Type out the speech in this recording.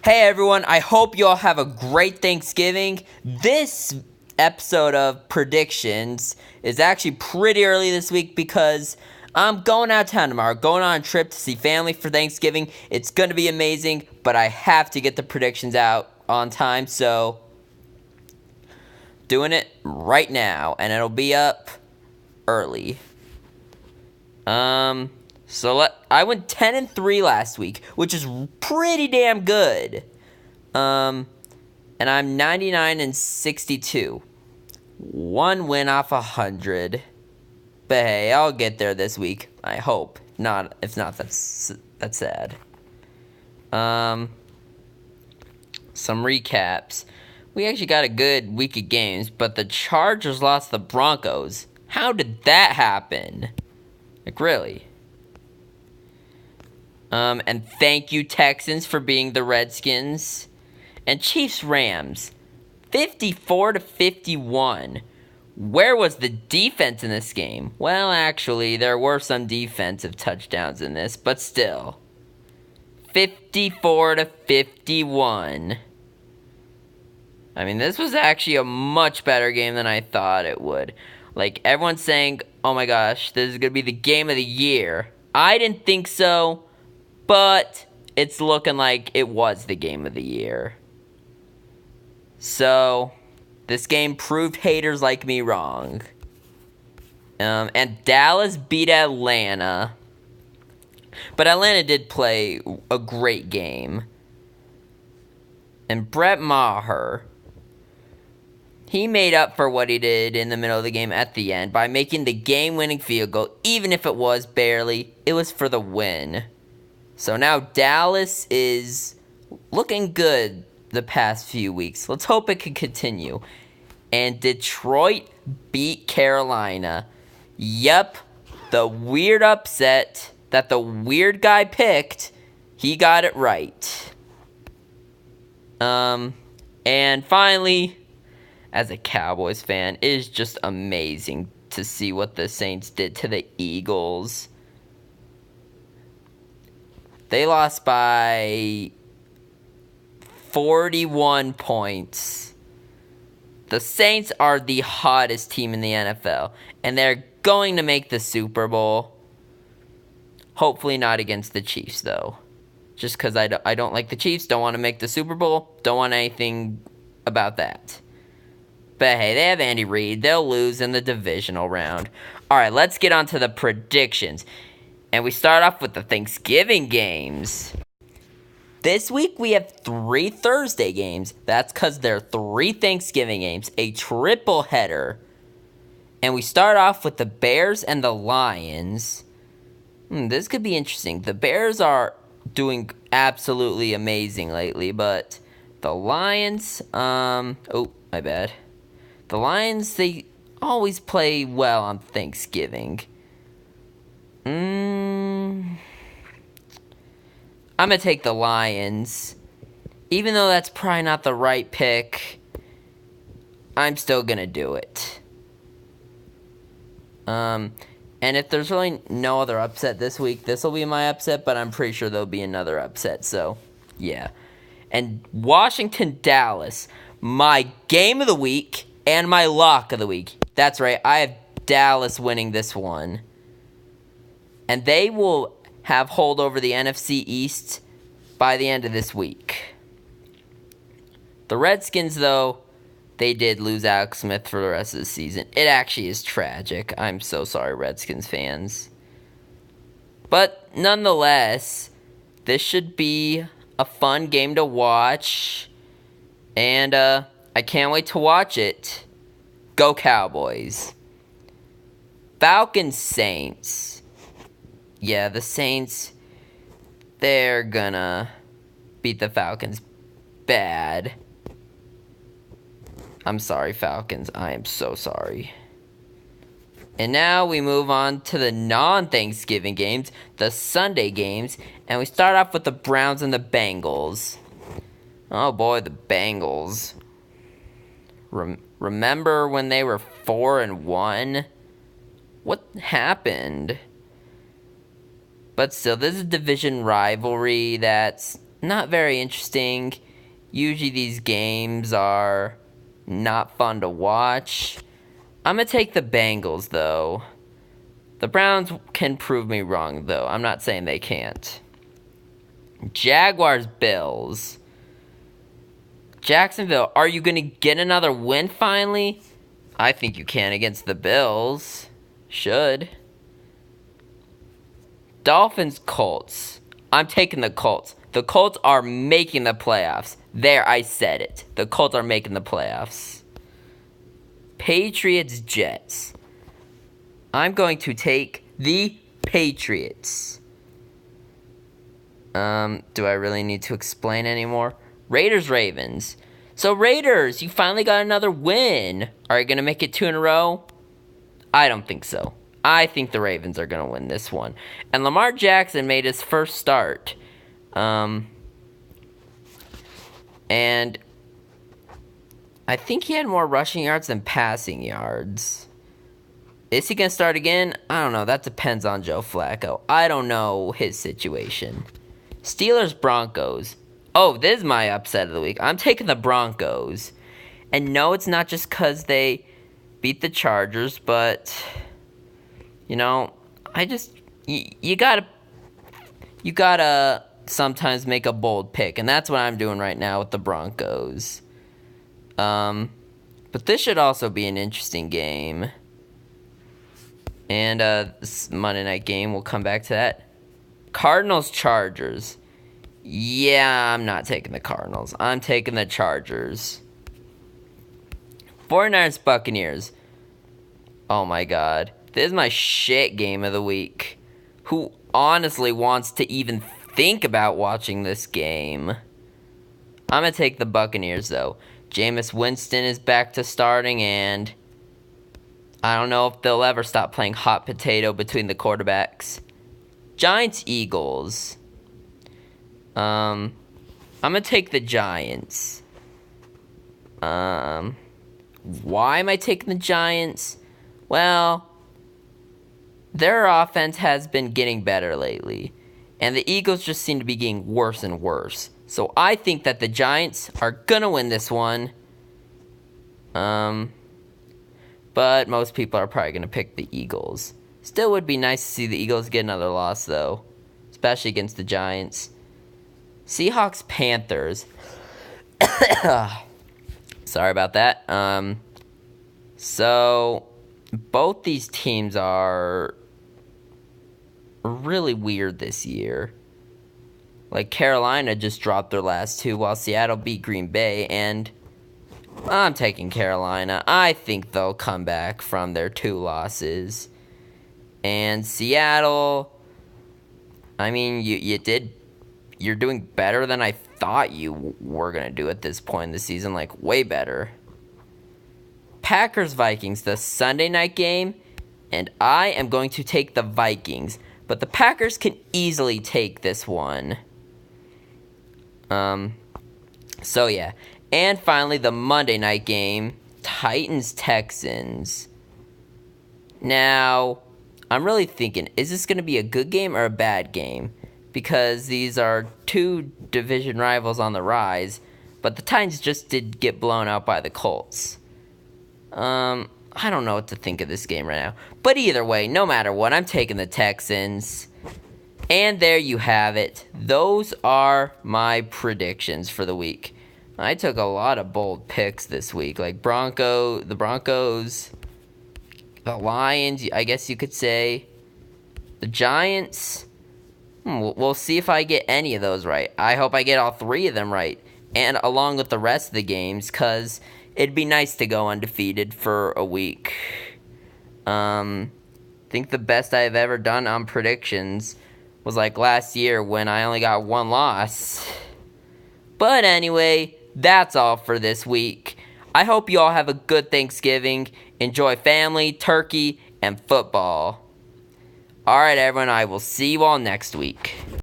Hey everyone, I hope you all have a great Thanksgiving. This episode of Predictions is actually pretty early this week because I'm going out of town tomorrow, going on a trip to see family for Thanksgiving. It's going to be amazing, but I have to get the predictions out on time, so doing it right now, and it'll be up early. I went 10-3 last week, which is pretty damn good. And I'm 99-62. One win off 100. But hey, I'll get there this week. I hope. If not, that's sad. Some recaps. We actually got a good week of games, but the Chargers lost the Broncos. How did that happen? Like, really? And thank you, Texans, for being the Redskins. And Chiefs-Rams, 54-51. Where was the defense in this game? Well, actually, there were some defensive touchdowns in this, but still. 54-51. I mean, this was actually a much better game than I thought it would. Like, everyone's saying, oh my gosh, this is going to be the game of the year. I didn't think so, but it's looking like it was the game of the year. So, this game proved haters like me wrong. And Dallas beat Atlanta. But Atlanta did play a great game. And Brett Maher, he made up for what he did in the middle of the game at the end by making the game-winning field goal. Even if it was barely, it was for the win. So now Dallas is looking good the past few weeks. Let's hope it can continue. And Detroit beat Carolina. Yep, the weird upset that the weird guy picked, he got it right. And finally, as a Cowboys fan, it is just amazing to see what the Saints did to the Eagles. They lost by 41 points. The Saints are the hottest team in the NFL, and they're going to make the Super Bowl. Hopefully not against the Chiefs, though. Just because I don't like the Chiefs, don't want to make the Super Bowl, don't want anything about that. But hey, they have Andy Reid. They'll lose in the divisional round. All right, let's get on to the predictions. And we start off with the Thanksgiving games. This week we have 3 Thursday games. That's because there are 3 Thanksgiving games, a triple header. And we start off with the Bears and the Lions. This could be interesting. The Bears are doing absolutely amazing lately, but the Lions, oh, my bad. The Lions, they always play well on Thanksgiving. I'm going to take the Lions. Even though that's probably not the right pick, I'm still going to do it. And if there's really no other upset this week, this will be my upset, but I'm pretty sure there'll be another upset, so yeah. And Washington, Dallas, my game of the week and my lock of the week. That's right, I have Dallas winning this one. And they will have hold over the NFC East by the end of this week. The Redskins, though, they did lose Alex Smith for the rest of the season. It actually is tragic. I'm so sorry, Redskins fans. But nonetheless, this should be a fun game to watch. And I can't wait to watch it. Go Cowboys. Falcons Saints. Yeah, the Saints, they're gonna beat the Falcons bad. I'm sorry, Falcons. I am so sorry. And now we move on to the non-Thanksgiving games, the Sunday games, and we start off with the Browns and the Bengals. Oh boy, the Bengals. Remember when they were 4-1? What happened? But still, this is a division rivalry that's not very interesting. Usually these games are not fun to watch. I'm going to take the Bengals, though. The Browns can prove me wrong, though. I'm not saying they can't. Jaguars, Bills. Jacksonville, are you going to get another win finally? I think you can against the Bills. Should. Dolphins, Colts. I'm taking the Colts. The Colts are making the playoffs. There, I said it. The Colts are making the playoffs. Patriots, Jets. I'm going to take the Patriots. Do I really need to explain anymore? Raiders, Ravens. So Raiders, you finally got another win. Are you going to make it 2 in a row? I don't think so. I think the Ravens are going to win this one. And Lamar Jackson made his first start. And I think he had more rushing yards than passing yards. Is he going to start again? I don't know. That depends on Joe Flacco. I don't know his situation. Steelers, Broncos. Oh, this is my upset of the week. I'm taking the Broncos. And no, it's not just because they beat the Chargers, but, you know, you gotta sometimes make a bold pick, and that's what I'm doing right now with the Broncos. But this should also be an interesting game. And this Monday night game, we'll come back to that. Cardinals, Chargers. Yeah, I'm not taking the Cardinals. I'm taking the Chargers. 49ers, Buccaneers. Oh my god. This is my shit game of the week. Who honestly wants to even think about watching this game? I'm going to take the Buccaneers, though. Jameis Winston is back to starting, and I don't know if they'll ever stop playing hot potato between the quarterbacks. Giants, Eagles. I'm going to take the Giants. Why am I taking the Giants? Well, their offense has been getting better atti, and the Eagles just seem to be getting worse and worse. So I think that the Giants are going to win this one. But most people are probably going to pick the Eagles. Still would be nice to see the Eagles get another loss, though, especially against the Giants. Seahawks, Panthers. Sorry about that. So both these teams are really weird this year. Like, Carolina just dropped their last 2 while Seattle beat Green Bay, and I'm taking Carolina. I think they'll come back from their 2 losses. And Seattle, I mean, you're doing better than I thought you were going to do at this point in the season, like way better. Packers, Vikings, the Sunday night game, and I am going to take the Vikings, but the Packers can easily take this one. So yeah. And finally, the Monday night game, Titans, Texans. Now, I'm really thinking, is this going to be a good game or a bad game? Because these are 2 division rivals on the rise, but the Titans just did get blown out by the Colts. I don't know what to think of this game right now. But either way, no matter what, I'm taking the Texans. And there you have it. Those are my predictions for the week. I took a lot of bold picks this week, like the Broncos, the Lions, I guess you could say, the Giants. We'll see if I get any of those right. I hope I get all 3 of them right, and along with the rest of the games, because it'd be nice to go undefeated for a week. I think the best I've ever done on predictions was like last year when I only got 1 loss. But anyway, that's all for this week. I hope you all have a good Thanksgiving. Enjoy family, turkey, and football. Alright everyone, I will see you all next week.